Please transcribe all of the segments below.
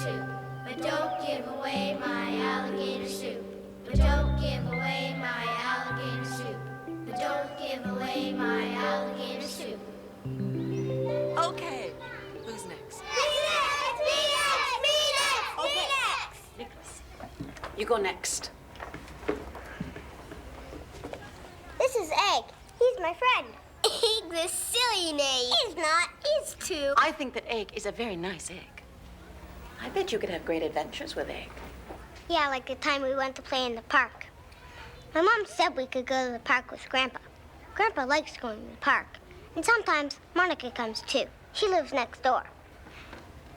soup. But don't give away my alligator soup. But don't give away my alligator soup. But don't give away my alligator soup. Okay, who's next? Me next! Okay. Nicholas, you go next. This is Egg. He's my friend. Egg's a silly name. He's not. He's two. I think that Egg is a very nice egg. I bet you could have great adventures with Egg. Yeah, like the time we went to play in the park. My mom said we could go to the park with Grandpa. Grandpa likes going to the park. And sometimes Monica comes too. She lives next door.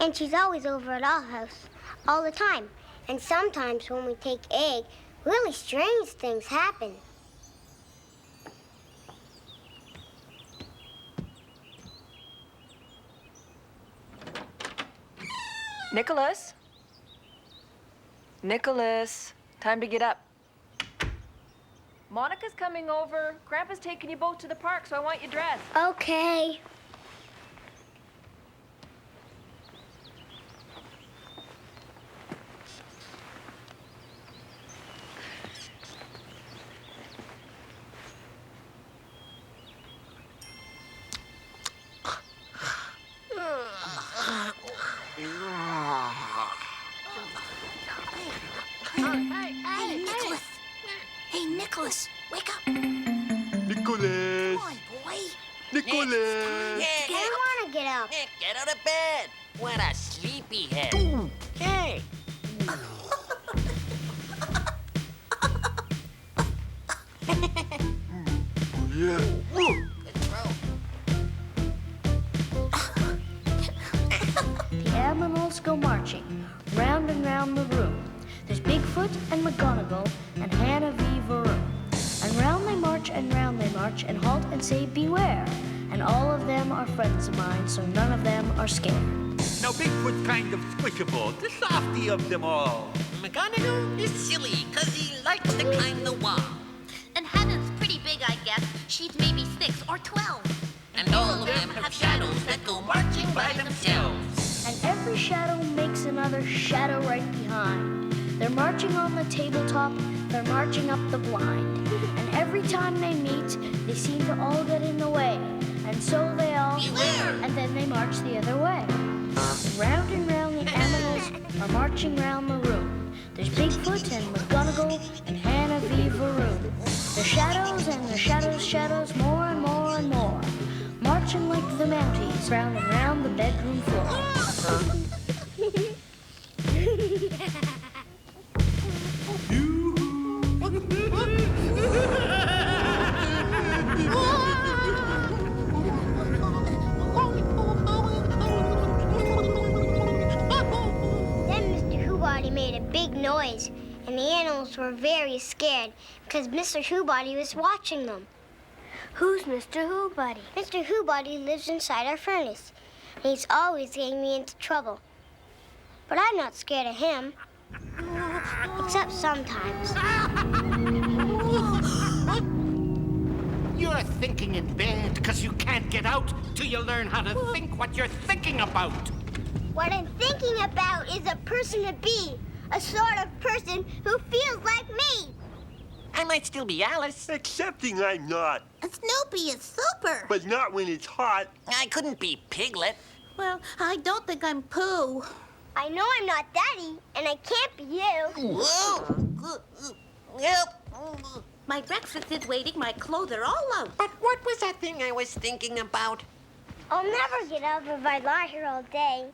And she's always over at our house all the time. And sometimes when we take Egg, really strange things happen. Nicholas? Nicholas, time to get up. Monica's coming over. Grandpa's taking you both to the park, so I want you dressed. Okay. Nicholas, wake up. Nicholas! Come on, boy. Nicholas! Yeah, I don't want to get up. Nick, get out of bed. What a sleepyhead. Hey. Yeah. Good throw. The animals go marching round and round the room. There's Bigfoot and McGonigle and Hannah V. Varrom. And round they march and round they march and halt and say beware. And all of them are friends of mine, so none of them are scared. Now, Bigfoot's kind of squishable, the softy of them all. McGonigle is silly, 'cause he likes to climb the wall. And Hannah's pretty big, I guess. She's maybe 6 or 12. And all of them have shadows that go marching by themselves. And every shadow makes another shadow right behind. They're marching on the tabletop, they're marching up the blind. And every time they meet, they seem to all get in the way. And so they all... Beware! And then they march the other way. Round and round the animals are marching round the room. There's Bigfoot and McGonigle and Hannah V. Varrom. The shadows and the shadows, more and more and more. Marching like the Mounties, round and round the bedroom floor. Made a big noise, and the animals were very scared because Mr. Hoobody was watching them. Who's Mr. Hoobody? Mr. Hoobody lives inside our furnace, and he's always getting me into trouble. But I'm not scared of him, except sometimes. You're thinking in bed because you can't get out till you learn how to think what you're thinking about. What I'm thinking about is a person to be, a sort of person who feels like me. I might still be Alice. Excepting I'm not. Snoopy is super. But not when it's hot. I couldn't be Piglet. Well, I don't think I'm Pooh. I know I'm not Daddy, and I can't be you. Whoa! Help! My breakfast is waiting. My clothes are all out. But what was that thing I was thinking about? I'll never get up if I lie here all day.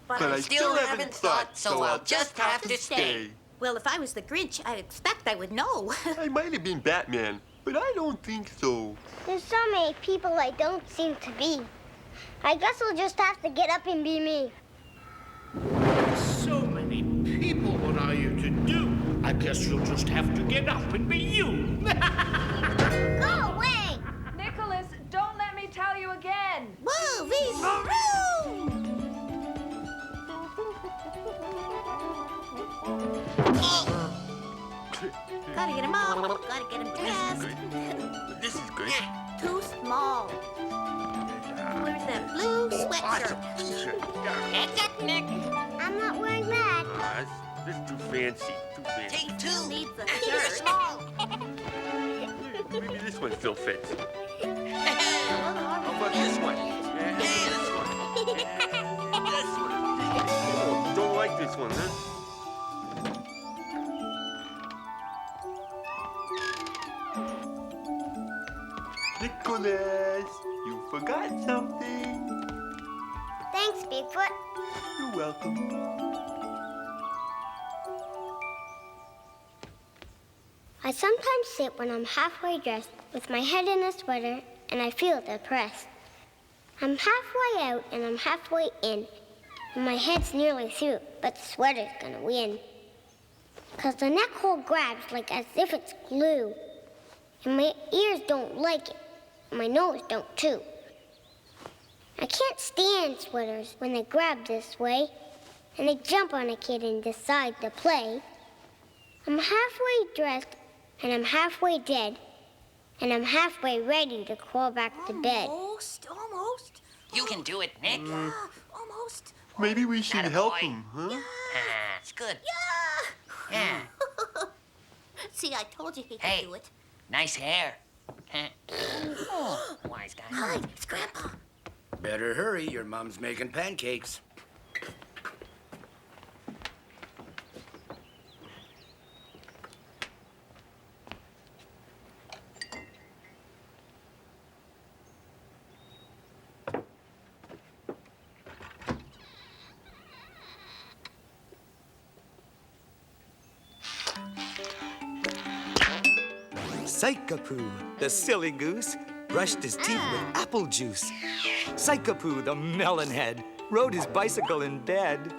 But I still haven't thought, so I'll just have to stay. Well, if I was the Grinch, I'd expect I would know. I might have been Batman, but I don't think so. There's so many people I don't seem to be. I guess I'll just have to get up and be me. So many people, what are you to do? I guess you'll just have to get up and be you. Go away! Nicholas, don't let me tell you again. Movies! Gotta get him up, gotta get him dressed. This is good. Too small. Where's that blue sweatshirt? Heads up, Nick. I'm not wearing that. fancy. Too fancy. Take two. Needs a Extra shirt. small. Maybe this one still fits. How How about this one? Yeah, this one. This one. Oh, don't like this one, huh? Nicholas, you forgot something. Thanks, Bigfoot. You're welcome. I sometimes sit when I'm halfway dressed with my head in a sweater and I feel depressed. I'm halfway out and I'm halfway in and my head's nearly through, but the sweater's gonna win. 'Cause the neck hole grabs like as if it's glue. And my ears don't like it, and my nose don't too. I can't stand sweaters when they grab this way and they jump on a kid and decide to play. I'm halfway dressed and I'm halfway dead, and I'm halfway ready to crawl back to bed. Almost. You can do it, Nick. Almost. Maybe we should help Attaboy. him, huh? It's good. Yeah. Yeah. See, I told you he could Hey. do it. Nice hair. Oh, wise guy. Hi, it's Grandpa. Better hurry, your mom's making pancakes. Psychapoo, the silly goose, brushed his teeth with apple juice. Psychapoo, the melonhead, rode his bicycle in bed.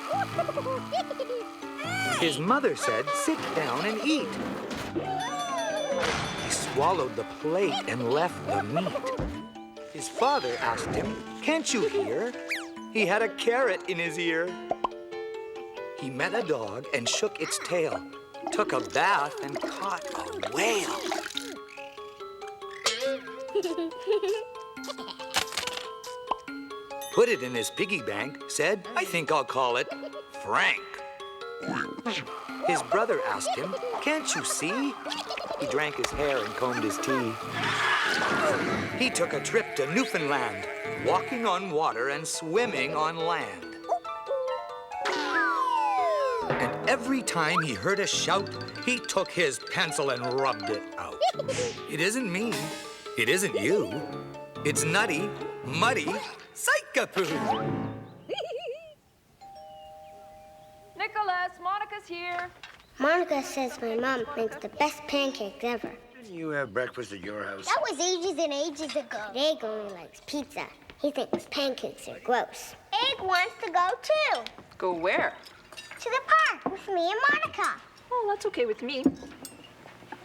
His mother said, sit down and eat. He swallowed the plate and left the meat. His father asked him, can't you hear? He had a carrot in his ear. He met a dog and shook its tail, took a bath and caught a whale. Put it in his piggy bank, said, I think I'll call it Frank. His brother asked him, can't you see? He drank his hair and combed his tea. He took a trip to Newfoundland, walking on water and swimming on land. And every time he heard a shout, he took his pencil and rubbed it out. It isn't me. It isn't you. It's Nutty, Muddy, Psychapoo. Nicholas, Monica's here. Monica says my mom makes the best pancakes ever. Didn't you have breakfast at your house? That was ages and ages ago. Egg only likes pizza. He thinks pancakes are gross. Egg wants to go too. Go where? To the park with me and Monica. Oh, that's okay with me.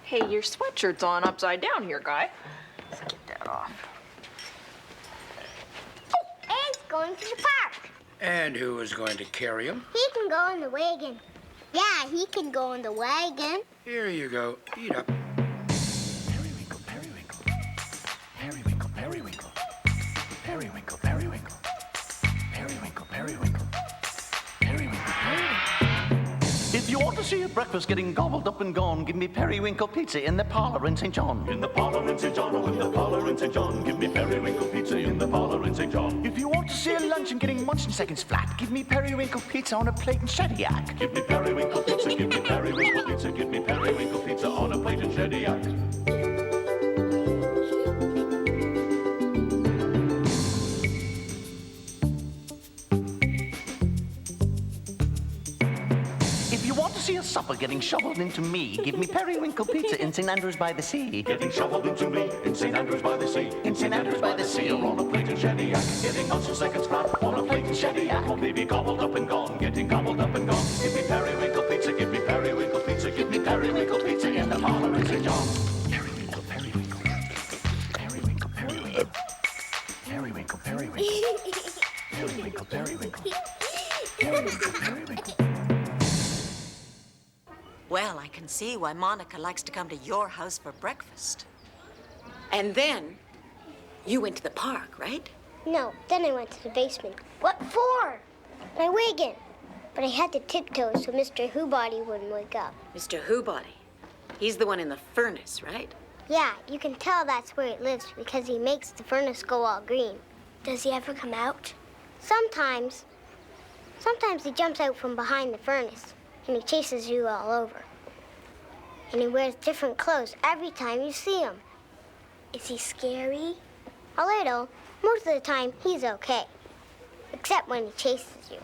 Hey, your sweatshirt's on upside down here, guy. Let's get that off. Egg's going to the park. And who is going to carry him? He can go in the wagon. Yeah, he can go in the wagon. Here you go. Eat up. Periwinkle, periwinkle. Periwinkle, periwinkle. Periwinkle, periwinkle. Periwinkle, periwinkle. Periwinkle, periwinkle. If you want to see your breakfast getting gobbled up and gone, give me periwinkle pizza in the parlor in St. John. In the parlor in St. John, oh, in the parlor in St. John, give me periwinkle pizza in the parlor in St. John. If you want to see a luncheon getting munched in seconds flat, give me periwinkle pizza on a plate in Shediac. Give me periwinkle pizza, give me periwinkle pizza, give me periwinkle pizza on a plate in Shediac. If you want to see a supper getting shoveled into me, give me periwinkle pizza in St. Andrews by the Sea. Getting shoveled into me in St. Andrews by the Sea. In St. Andrews by the Sea, or on a plate in Shediac. Getting munched in seconds flat on a plate in Shediac. Or maybe gobbled up and gone, getting gobbled up and gone. Give me periwinkle pizza, give me periwinkle pizza, give me periwinkle pizza in the parlor in St. John. Periwinkle, periwinkle. Periwinkle, periwinkle. Periwinkle, periwinkle. Periwinkle, periwinkle. Periwinkle, periwinkle. Well, I can see why Monica likes to come to your house for breakfast. And then you went to the park, right? No, then I went to the basement. What for? My wagon. but I had to tiptoe so Mr. Hoobody wouldn't wake up. Mr. Hoobody? He's the one in the furnace, right? Yeah, you can tell that's where he lives because he makes the furnace go all green. Does he ever come out? Sometimes. Sometimes he jumps out from behind the furnace and he chases you all over. And he wears different clothes every time you see him. Is he scary? A little. Most of the time, he's okay. Except when he chases you.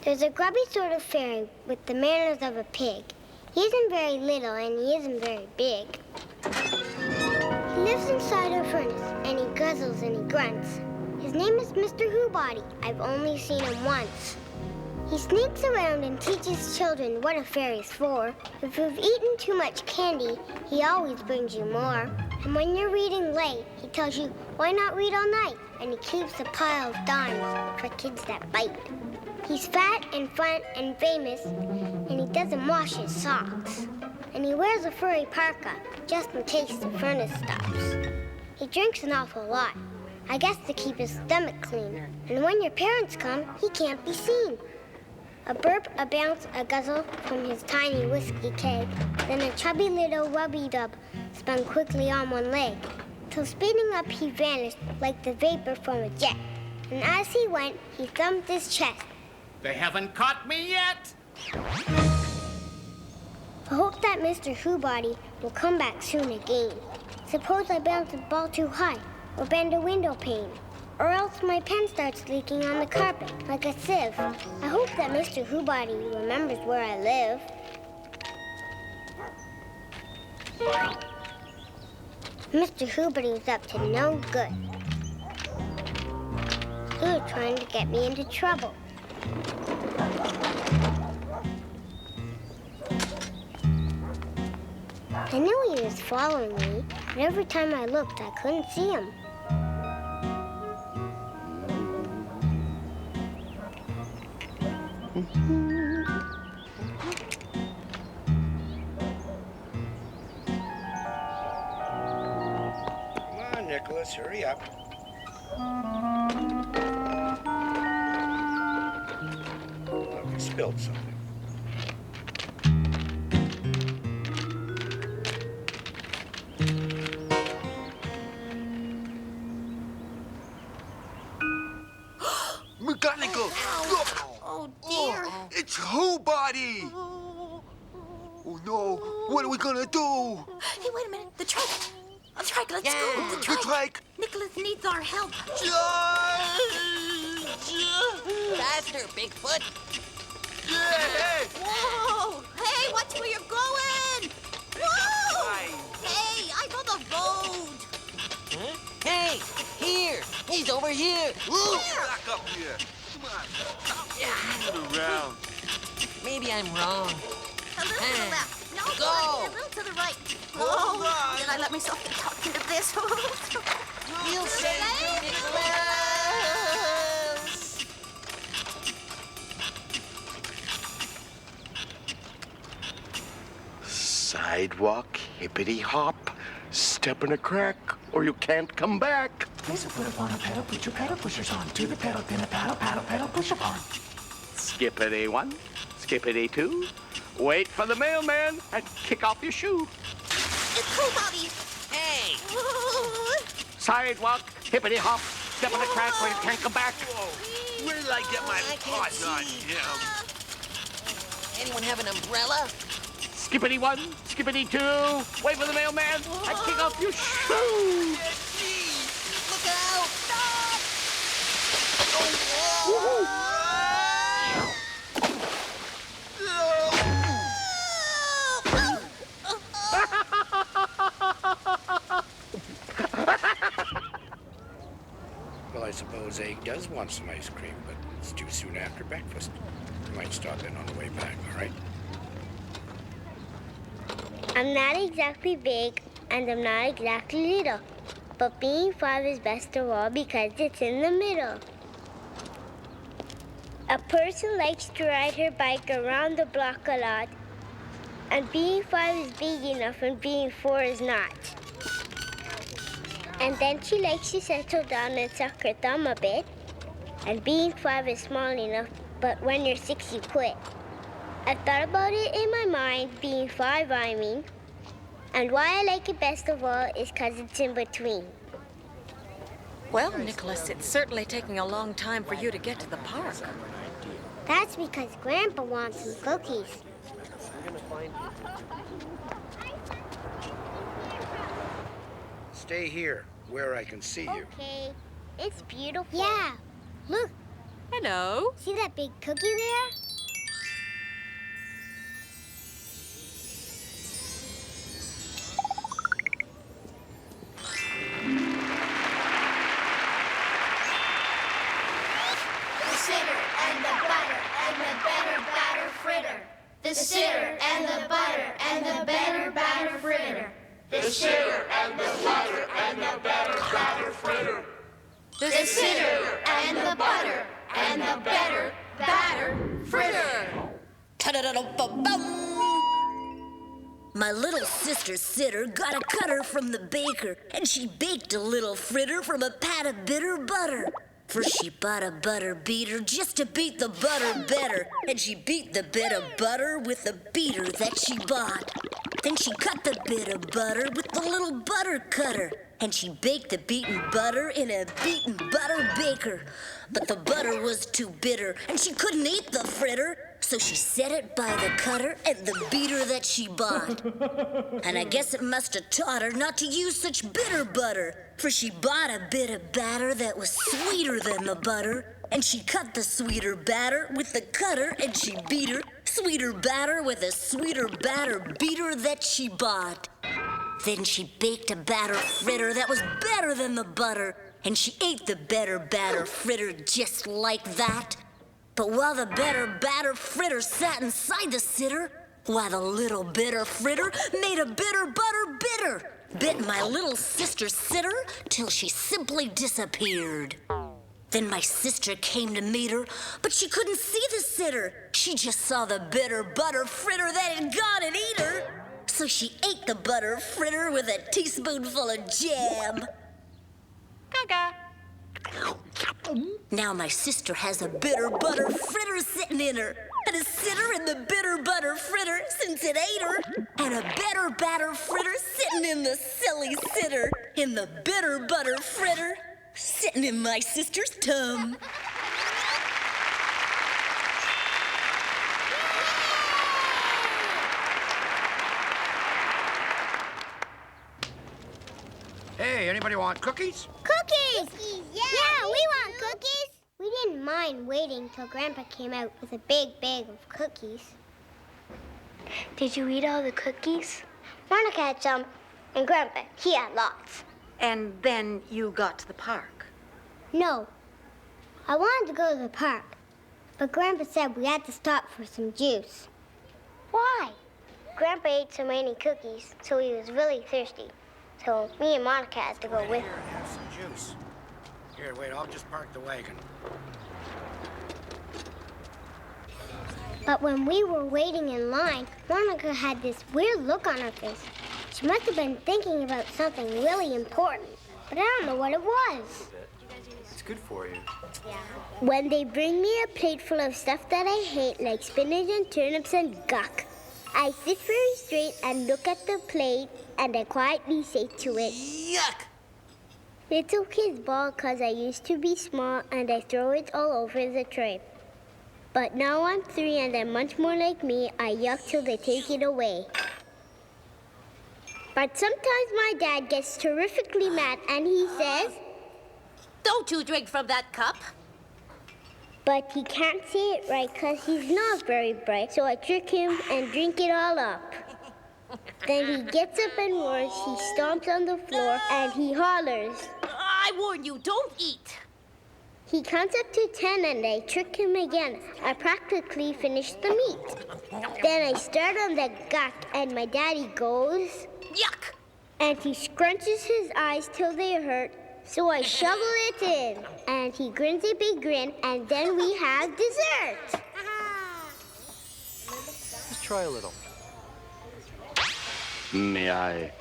There's a grubby sort of fairy with the manners of a pig. He isn't very little and he isn't very big. He lives inside a furnace and he guzzles and he grunts. His name is Mr. Hoobody. I've only seen him once. He sneaks around and teaches children what a fairy's for. If you've eaten too much candy, he always brings you more. And when you're reading late, he tells you, why not read all night? And he keeps a pile of dimes for kids that bite. He's fat and fun and famous, and he doesn't wash his socks. And he wears a furry parka, just in case the furnace stops. He drinks an awful lot, I guess to keep his stomach clean. And when your parents come, he can't be seen. A burp, a bounce, a guzzle from his tiny whiskey keg. Then a chubby little rubby-dub spun quickly on one leg, till speeding up he vanished like the vapor from a jet. And as he went, he thumped his chest. They haven't caught me yet. I hope that Mr. Hoobody will come back soon again. Suppose I bounce a ball too high, or bend a window pane, or else my pen starts leaking on the carpet like a sieve. I hope that Mr. Hoobody remembers where I live. Mr. Hoobody was up to no good. He was trying to get me into trouble. I knew he was following me, but every time I looked, I couldn't see him. Come on, Nicholas, hurry up. Look, you spilled something. McGonigle, look! Oh, dear. It's Hoobody! Oh, no. What are we gonna do? Hey, wait a minute. The trike. Let's go. The trike. The trike. Nicholas needs our help. Faster, Bigfoot. Yeah! Whoa! Hey, watch where you're going! Whoa! Hey, I know the road. Huh? Hey, here. He's over here. Ooh, back up here. Come on. Turn around. Maybe I'm wrong. A little to the left. No, Go. good. A little to the right. Hold on. Did I let myself get talked into this? We'll save you, Nicholas. Sidewalk, hippity hop, step in a crack, or you can't come back. Place a foot upon a pedal, put your pedal pushers on. To the pedal, then a paddle, paddle, pedal, push upon. Skippity one, skippity two. Wait for the mailman and kick off your shoe. It's cool, Bobby. Hey. Sidewalk, hippity hop, step in a crack where you can't come back. Where did I get my I can't pot on see. him? Anyone have an umbrella? Skippity one, skippity two. Wait for the mailman and kick off your shoe. Look out! Well, I suppose Egg does want some ice cream, but it's too soon after breakfast. We might stop in on the way back, all right? I'm not exactly big, and I'm not exactly little. But being 5 is best of all because it's in the middle. A person likes to ride her bike around the block a lot. And being 5 is big enough and being 4 is not. And then she likes to settle down and suck her thumb a bit. And being 5 is small enough, but when you're 6, you quit. I've thought about it in my mind, being 5, I mean. And why I like it best of all is because it's in between. Well, Nicholas, it's certainly taking a long time for you to get to the park. That's because Grandpa wants some cookies. Stay here, where I can see you. Okay. It's beautiful. Yeah. Look. Hello. See that big cookie there? The sitter and the butter and the better batter fritter. The sitter and the butter and the better batter fritter. The sitter and the butter and the better batter fritter. The sitter and the butter and the better batter fritter. My little sister Sitter got a cutter from the baker, and she baked a little fritter from a pat of bitter butter. First she bought a butter beater just to beat the butter better, and she beat the bit of butter with the beater that she bought. Then she cut the bit of butter with the little butter cutter, and she baked the beaten butter in a beaten butter baker. But the butter was too bitter, and she couldn't eat the fritter, so she set it by the cutter and the beater that she bought. And I guess it must have taught her not to use such bitter butter, for she bought a bit of batter that was sweeter than the butter, and she cut the sweeter batter with the cutter, and she beat her sweeter batter with a sweeter batter beater that she bought. Then she baked a batter fritter that was better than the butter, and she ate the better batter fritter just like that. But while the better batter fritter sat inside the sitter, why the little bitter fritter made a bitter butter bitter, bit my little sister Sitter till she simply disappeared. Then my sister came to meet her, but she couldn't see the sitter. She just saw the bitter butter fritter that had gone and eat her. So she ate the butter fritter with a teaspoonful of jam. Gaga. Now my sister has a bitter butter fritter sitting in her, and a sitter in the bitter butter fritter since it ate her, and a better batter fritter sitting in the silly sitter in the bitter butter fritter sitting in my sister's tum. Hey, anybody want cookies? Cookies! Yeah, we want cookies! We didn't mind waiting till Grandpa came out with a big bag of cookies. Did you eat all the cookies? Monica had some, and Grandpa, he had lots. And then you got to the park. No. I wanted to go to the park, but Grandpa said we had to stop for some juice. Why? Grandpa ate so many cookies, so he was really thirsty. So me and Monica had to go with him. Have some juice. Here, wait, I'll just park the wagon. But when we were waiting in line, Monica had this weird look on her face. She must have been thinking about something really important, but I don't know what it was. It's good for you. When they bring me a plate full of stuff that I hate, like spinach and turnips and guck, I sit very straight and look at the plate, and I quietly say to it, Yuck! Little kid's ball 'cause I used to be small, and I throw it all over the tray. But now I'm 3 and I'm much more like me. I yuck till they take it away. But sometimes my dad gets terrifically mad and he says, Don't you drink from that cup. but he can't say it right 'cause he's not very bright. So I trick him and drink it all up. Then he gets up and roars, he stomps on the floor and he hollers. I warn you, don't eat. He counts up to 10 and I trick him again. I practically finish the meat. Then I start on the guck and my daddy goes, Yuck! And he scrunches his eyes till they hurt. So I shovel it in and he grins a big grin and then we have dessert. Just try a little. May I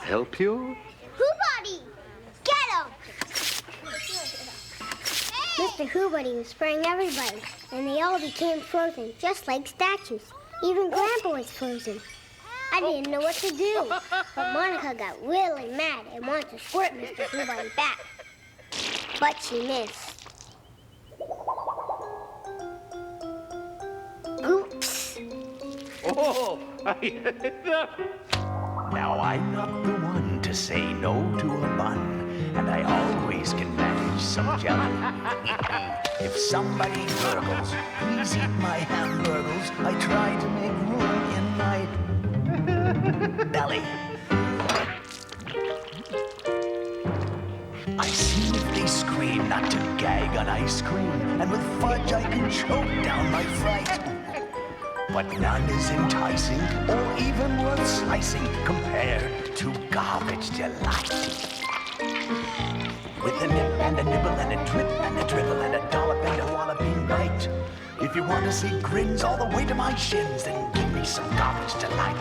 help you? Hoobody! Mr. Hoobody was spraying everybody, and they all became frozen, just like statues. Even Grandpa was frozen. I didn't know what to do, but Monica got really mad and wanted to squirt Mr. Hoobody back. But she missed. Oops. Oh, Now, I'm not the one to say no to a bun, and I always can manage some jelly. If somebody gurgles, please eat my hamburgers. I try to make room in my belly. I see if they scream not to gag on ice cream, and with fudge I can choke down my fright. But none is enticing or even worth slicing compared to garbage delight. With a nip and a nibble and a drip and a dribble and a dollop and a walloping bite. If you want to see grins all the way to my shins, then give me some garbage delight.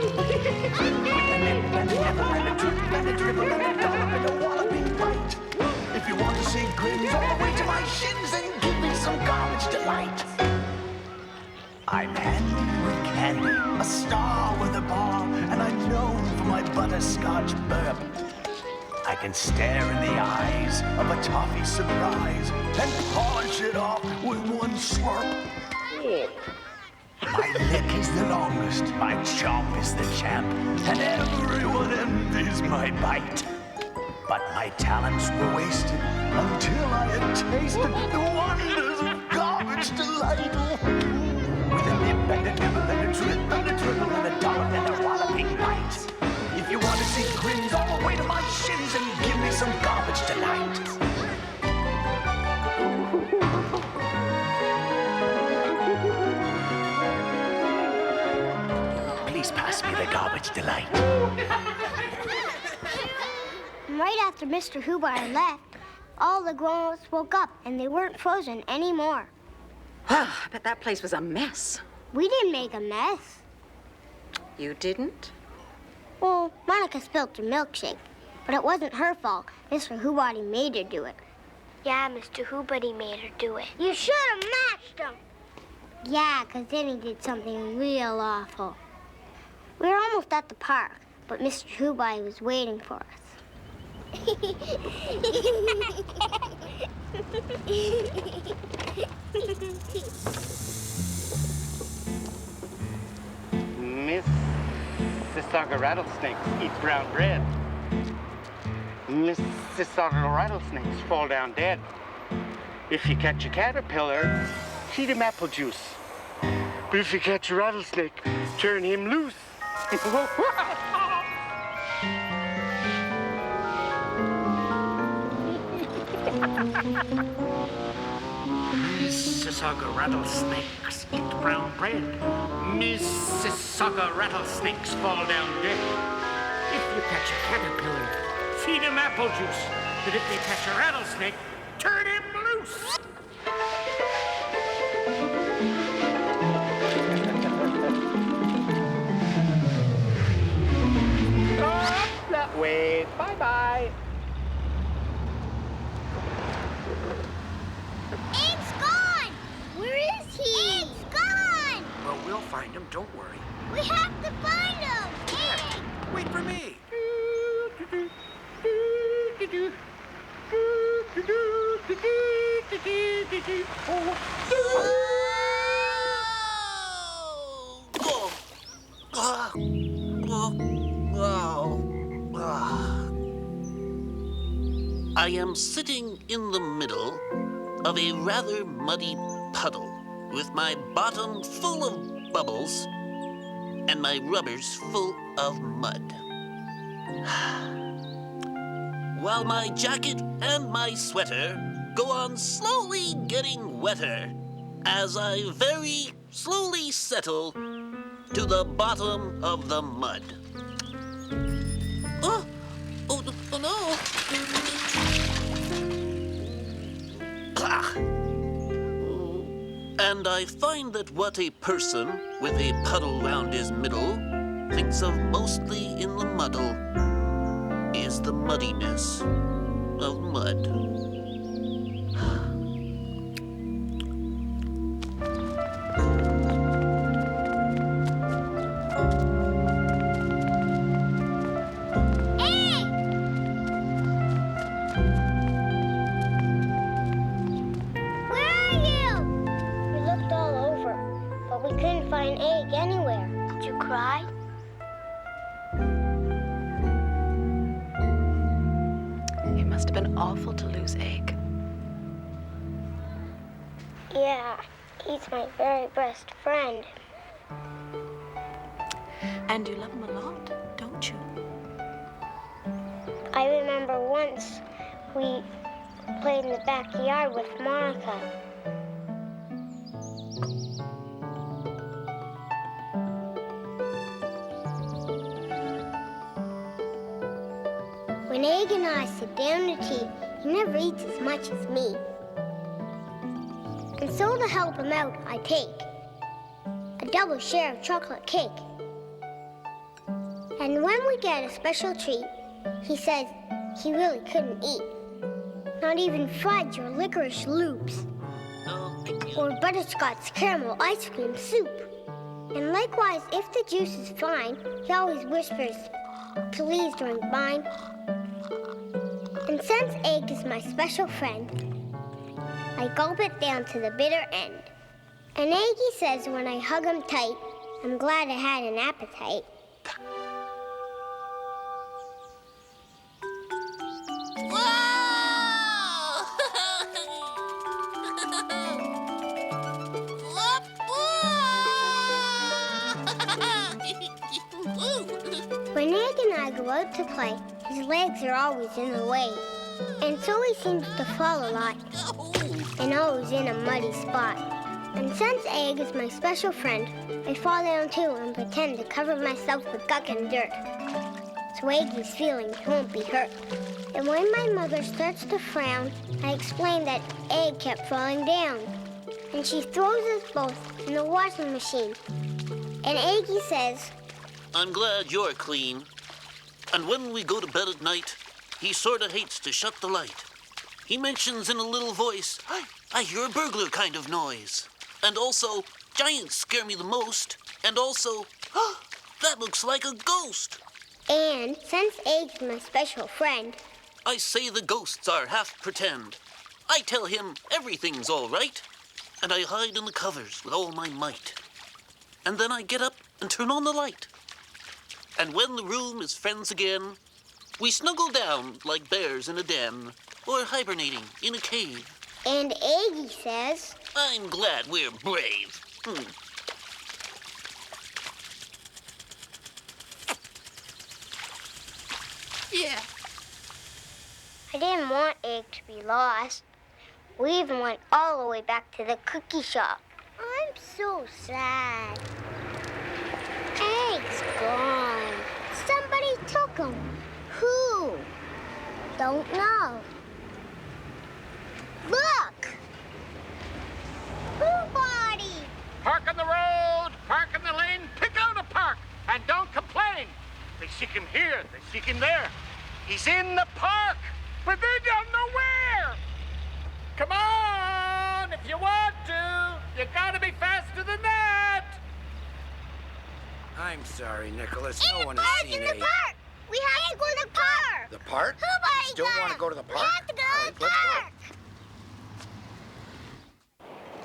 With a nip and a nibble and a drip and a dribble and a dollop and a walloping bite. If you want to see grins all the way to my shins, then give me some garbage delight. I'm handy with candy, a star with a bar, and I'm known for my butterscotch burp. I can stare in the eyes of a toffee surprise and polish it off with one slurp. My lick is the longest, my chomp is the champ, and everyone envies my bite. But my talents were wasted until I had tasted the wonders of garbage delight. With a nip and a nibble and a drip and a dribble and a dollop and a walloping bite. If you want to see grins all the way to my shins, and give me some garbage delight. Please pass me the garbage delight. Right after Mr. Hoobody left, all the grown-ups woke up and they weren't frozen anymore. I bet that place was a mess. We didn't make a mess. You didn't? Well, Monica spilled her milkshake, but it wasn't her fault. Mr. Hoobody made her do it. Yeah, Mr. Hoobody made her do it. You should have matched him. Yeah, 'cause then he did something real awful. We were almost at the park, but Mr. Hoobody was waiting for us. Mississauga rattlesnakes eat brown bread. Mississauga rattlesnakes fall down dead. If you catch a caterpillar, feed him apple juice. But if you catch a rattlesnake, turn him loose. Mississauga rattlesnakes eat brown bread. Mississauga rattlesnakes fall down dead. If you catch a caterpillar, feed him apple juice. But if you catch a rattlesnake, turn him loose. That way. Bye-bye. It's gone! Where is he? It's gone! Well, we'll find him, don't worry. We have to find him! Wait for me. I am sitting in the middle of a rather muddy puddle with my bottom full of bubbles and my rubbers full of mud. While my jacket and my sweater go on slowly getting wetter as I very slowly settle to the bottom of the mud. Oh no! And I find that what a person with a puddle round his middle thinks of mostly in the muddle is the muddiness of mud. awful to lose Egg. Yeah, he's my very best friend. And you love him a lot, don't you? I remember once we played in the backyard with Monica. When Egg and I sit down to tea, he never eats as much as me. And so to help him out, I take a double share of chocolate cake. And when we get a special treat, he says he really couldn't eat. Not even fudge or licorice loops. Or butterscotch caramel ice cream soup. And likewise, if the juice is fine, he always whispers, "Please drink mine." And since Egg is my special friend, I gulp it down to the bitter end. And Eggie says when I hug him tight, I'm glad I had an appetite. When Egg and I go out to play, his legs are always in the way. And so he seems to fall a lot, and always in a muddy spot. And since Egg is my special friend, I fall down too and pretend to cover myself with gunk and dirt. So Eggie's feelings won't be hurt. And when my mother starts to frown, I explain that Egg kept falling down. And she throws us both in the washing machine. And Eggie says, I'm glad you're clean. And when we go to bed at night, he sorta hates to shut the light. He mentions in a little voice, I hear a burglar kind of noise. And also, giants scare me the most. And also, that looks like a ghost. And since Egg's my special friend, I say the ghosts are half pretend. I tell him everything's all right. And I hide in the covers with all my might. And then I get up and turn on the light. And when the room is friends again, we snuggle down like bears in a den or hibernating in a cave. And Eggie says, I'm glad we're brave. Yeah. I didn't want Egg to be lost. We even went all the way back to the cookie shop. I'm so sad. Egg's gone. Somebody took him. Who? Don't know. Look! Hoobody! Park on the road, park in the lane, pick out a park, and don't complain. They seek him here, they seek him there. He's in the park, but they don't know where. Come on, if you want to. You gotta be faster than that. I'm sorry, Nicholas. No one park, has seen in the Egg. park! We have to go to the park! The park? Hoobody Still want to go to the park? We have to go All to the right, let's go. park!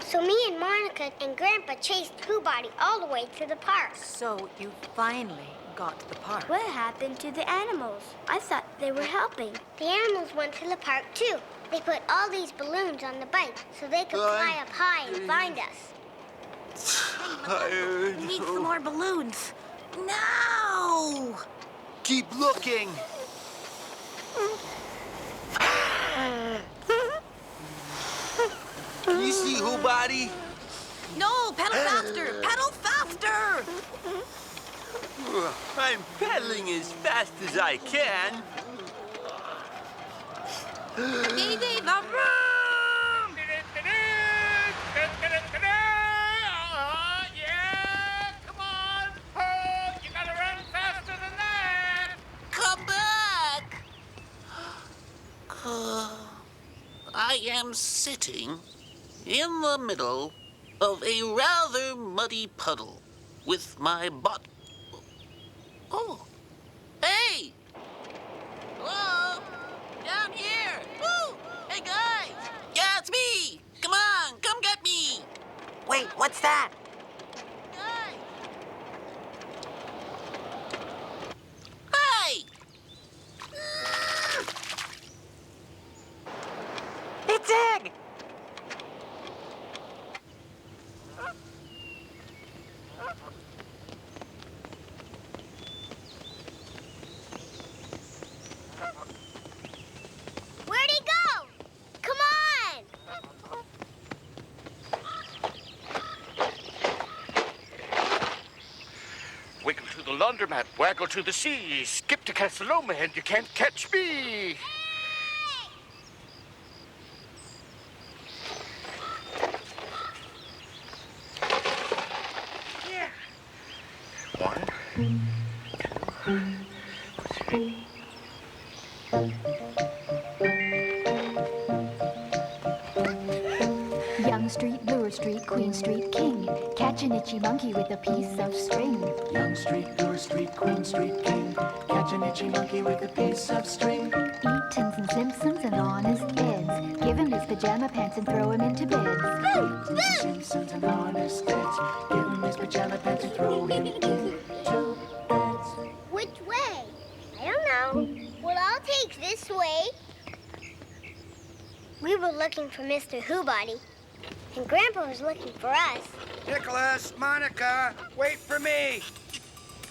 So me and Monica and Grandpa chased Hoobody all the way to the park. So you finally got to the park. What happened to the animals? I thought they were helping. The animals went to the park too. They put all these balloons on the bike so they could fly up high and find us. Tired. We need some more balloons. Now! Keep looking. You see Hoobody? No, pedal faster! Pedal faster! I'm pedaling as fast as I can. Baby, the room! Yeah, come on. Oh, you gotta run faster than that. Come back! I am sitting in the middle of a rather muddy puddle with my butt. Oh, hey! Hello? Down here! Woo! Hey, guys! Yeah, it's me! Come on, come get me! Wait, what's that? Hey! It's Egg! Where'd he go? Come on! Wiggle to the laundromat, waggle to the sea, skip to Casaloma, and you can't catch me. Yeah. 1, 2, 3. Young Street, Bloor Street, Queen Street, King. Catch an itchy monkey with a piece of string. Young Street, Bloor Street, Queen Street, King. Catch an itchy monkey with a piece of string. Eatons and Simpsons and honest Eds. Give him his pajama pants and throw him into bed. Simpsons and honest Eds. Give him his pajama pants and throw him into beds. Which way? I don't know. Well, I'll take this way. We were looking for Mr. Hoobody, and Grandpa was looking for us. Nicholas, Monica, wait for me.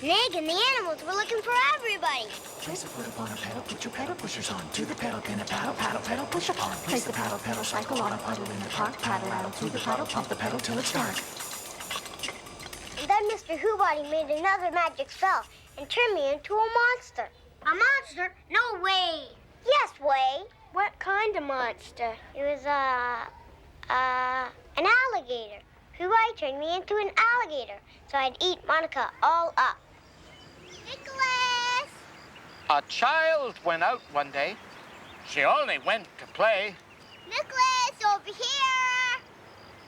Meg and the animals were looking for everybody. Place a foot upon a pedal, put your pedal pushers on. To the pedal, pin a paddle, paddle, pedal, push upon. Place the paddle, pedal, cycle on a puddle in the park. Paddle out through the puddle, pump the pedal till it's dark. And then Mr. Hoobody made another magic spell and turned me into a monster. A monster? No way. Yes, way. What kind of monster? It was, an alligator. Hoobody turned me into an alligator, so I'd eat Monica all up. Nicholas! A child went out one day. She only went to play. Nicholas, over here!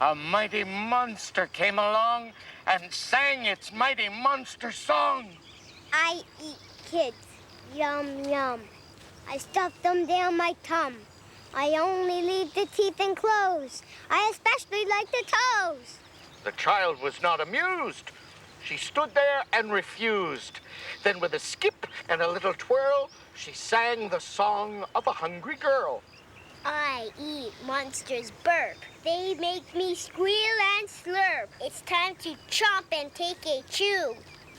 A mighty monster came along and sang its mighty monster song. I eat kids. Yum, yum. I stuff them down my tum. I only leave the teeth enclosed. I especially like the toes. The child was not amused. She stood there and refused. Then with a skip and a little twirl, she sang the song of a hungry girl. I eat monsters burp. They make me squeal and slurp. It's time to chomp and take a chew.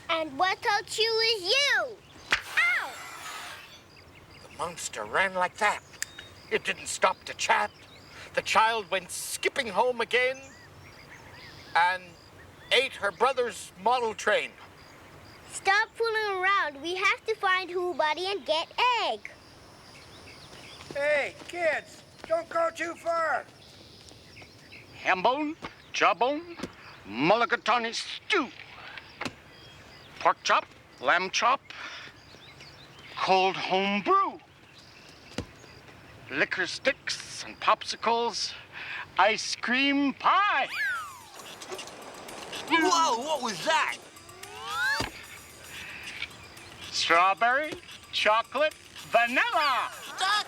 And what I'll chew is you. Ow! The monster ran like that. It didn't stop to chat. The child went skipping home again and ate her brother's model train. Stop fooling around. We have to find Hoobody and get Egg. Hey, kids, don't go too far. Ham bone, jawbone, mulligatawny stew. Pork chop, lamb chop, cold home brew. Liquor sticks and popsicles, ice cream pie. Whoa, what was that? Strawberry, chocolate, vanilla. Stuck.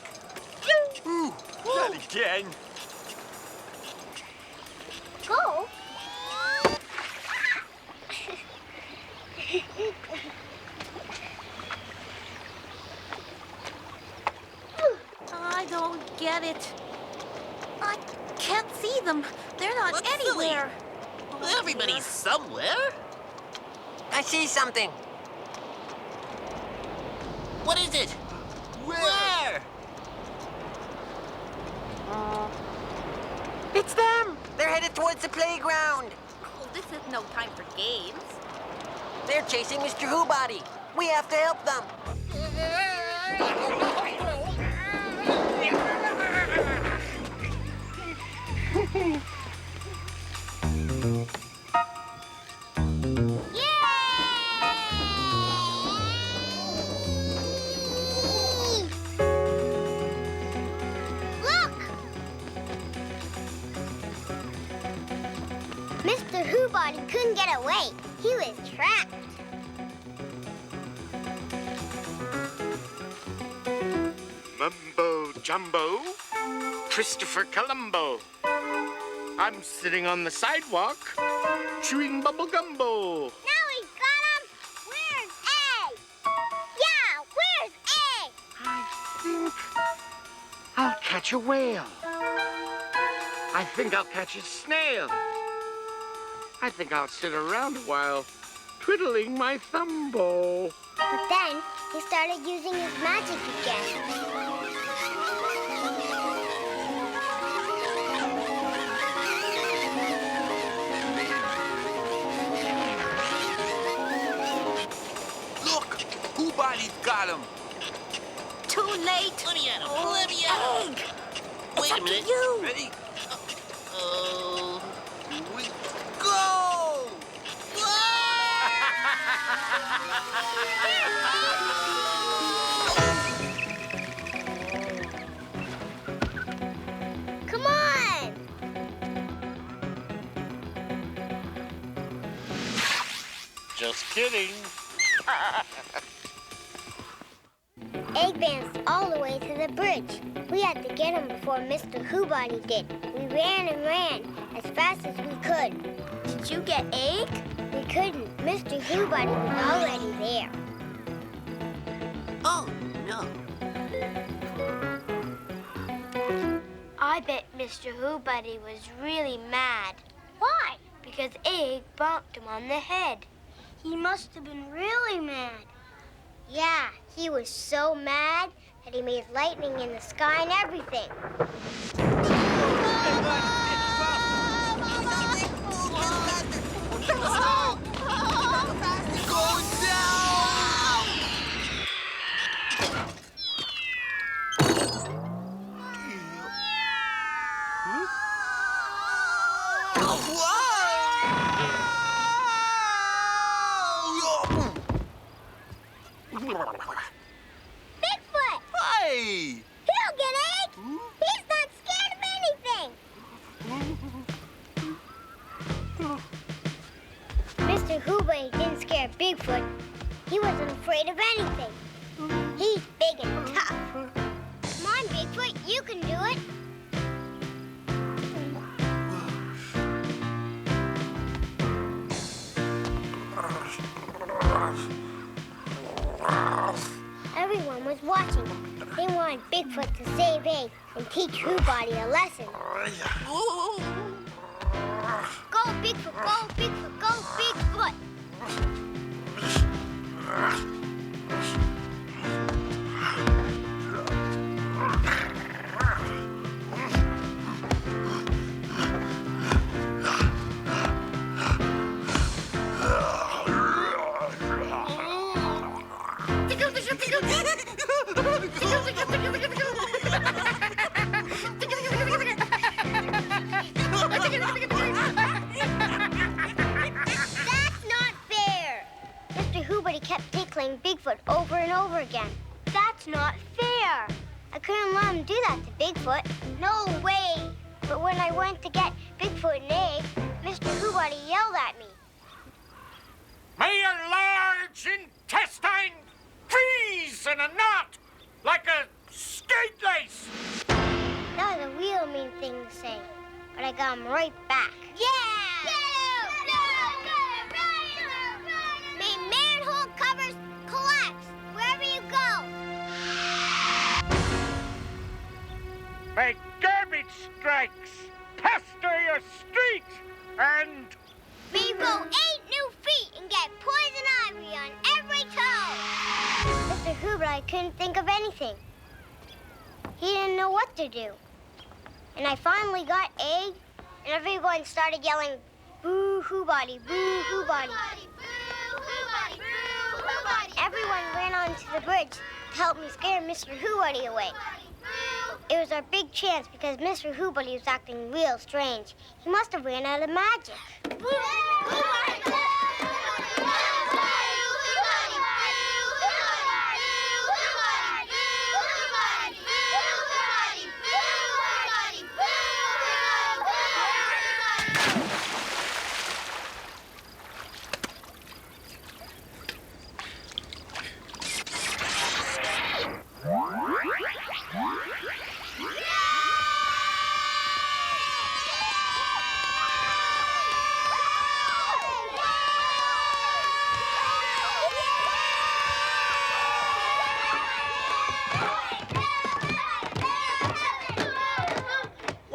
Ooh, not again. Go. I don't get it. I can't see them. They're not What's anywhere. silly? Everybody's somewhere. I see something. What is it? Where? It's them! They're headed towards the playground. Oh, this is no time for games. They're chasing Mr. Hoobody. We have to help them. Mr. Hoobody couldn't get away. He was trapped. Mumbo jumbo, Christopher Columbo. I'm sitting on the sidewalk, chewing bubble gumbo. Now we got him. Where's Egg? Yeah, where's Egg? I think I'll catch a whale. I think I'll catch a snail. I think I'll sit around a while, twiddling my thumb bow. But then he started using his magic again. Look, Hoobody's got him. Too late. Let me at him. Let me at him. Egg. Wait a minute. You. Ready? Here we go! Come on! Just kidding. Egg bounced all the way to the bridge. We had to get him before Mr. Hoobody did. We ran and ran as fast as we could. Did you get Egg? We couldn't. Mr. Hoobody was already there. Oh, no. I bet Mr. Hoobody was really mad. Why? Because Egg bonked him on the head. He must have been really mad. Yeah, he was so mad that he made lightning in the sky and everything. Bigfoot! Hey! He'll get Egg! He's not scared of anything! Mr. Hoobody didn't scare Bigfoot. He wasn't afraid of anything. He's big and tough. Come on, Bigfoot, you can do it. Everyone was watching. They wanted Bigfoot to save Egg and teach Hoobody a lesson. Go, Bigfoot, go, Bigfoot, go, Bigfoot! Bigfoot over and over again. That's not fair. I couldn't let him do that to Bigfoot. No way. But when I went to get Bigfoot and Egg, Mr. Hoobody yelled at me. May your large intestine freeze in a knot like a skate lace. That was a real mean thing to say, but I got him right back. Yeah! May manhole covers collapse wherever you go. May garbage strikes pester your street and... May grow 8 new feet and get poison ivy on every toe. Mr. Hoobody couldn't think of anything. He didn't know what to do. And I finally got Egg, and everyone started yelling, "Boo Hoobody, boo Hoobody." Everyone ran onto the bridge to help me scare Mr. Hoobody away. It was our big chance because Mr. Hoobody was acting real strange. He must have ran out of magic.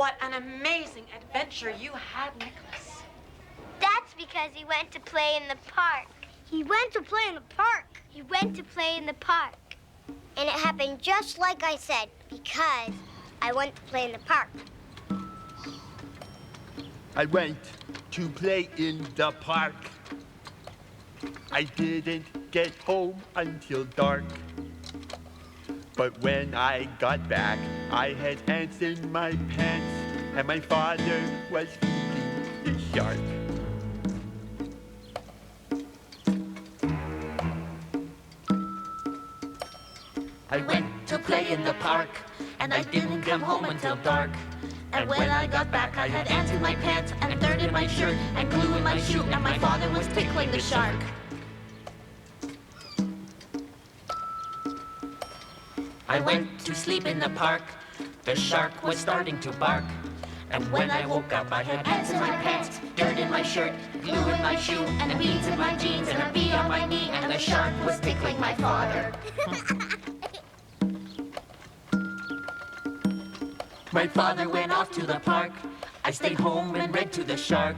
What an amazing adventure you had, Nicholas. That's because he went to play in the park. He went to play in the park. He went to play in the park. And it happened just like I said, because I went to play in the park. I went to play in the park. I didn't get home until dark. But when I got back, I had ants in my pants, and my father was feeding the shark. I went to play in the park, and I didn't come home until dark. And when I got back, I had ants in my pants, and dirt in my shirt, and glue in my shoe, and my father was tickling the shark. I went to sleep in the park. The shark was starting to bark. And when I woke up, I had ants in my pants, dirt in my shirt, glue in my shoe, and beads in my jeans, and a bee on my knee, and the shark was tickling my father. My father went off to the park. I stayed home and read to the shark.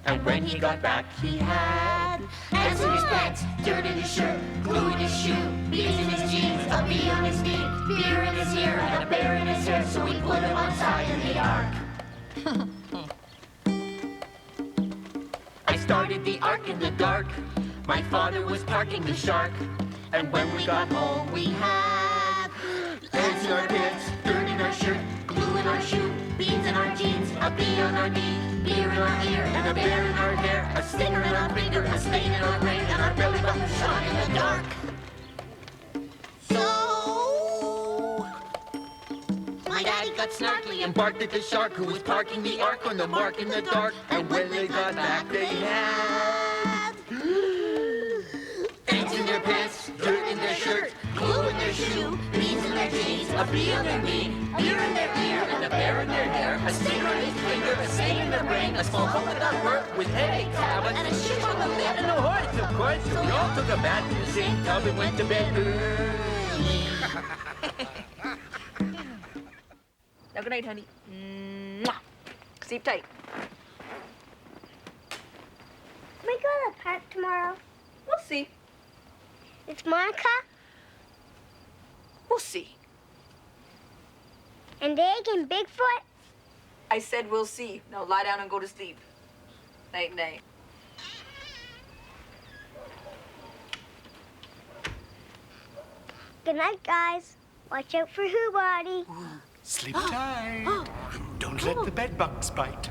And when he got back, he had ants in his pants, dirt in his shirt, glue in his shoe, beads in his jeans, a bee on his knee, beer in his ear, and a bear in his hair, so we put him outside in the ark. I started the ark in the dark. My father was parking the shark. And when we got home, we had ants in our pants, dirt in our shirt, glue in our shoe, beads in our jeans, a bee on our knee, beer in our ear, and a bear in our hair, a stinger in our finger, a stain in our brain, and our belly button shone in the dark. So my daddy got snarky and barked at the shark who was parking the ark on the mark in the dark. And when they got back, they had ants in their pants, dirt in their shirt, glue in their shoe, beads in their jeans, a bee on their knee, beer in their ear, and a bear in their hair, a stinger in his finger, a stain in their brain, a small hole that got work with headache tablets, and a shit on the lid, and a horse, of course. So we all took a bath in the same tub and went to bed early. Now, good night, honey. Mwah. Sleep tight. Can we go to the park tomorrow? We'll see. It's Monica We'll see. and Egg and Bigfoot. I said we'll see. Now lie down and go to sleep. Night, night. Good night, guys. Watch out for Hoobody. Sleep tight. Don't let the bed bugs bite.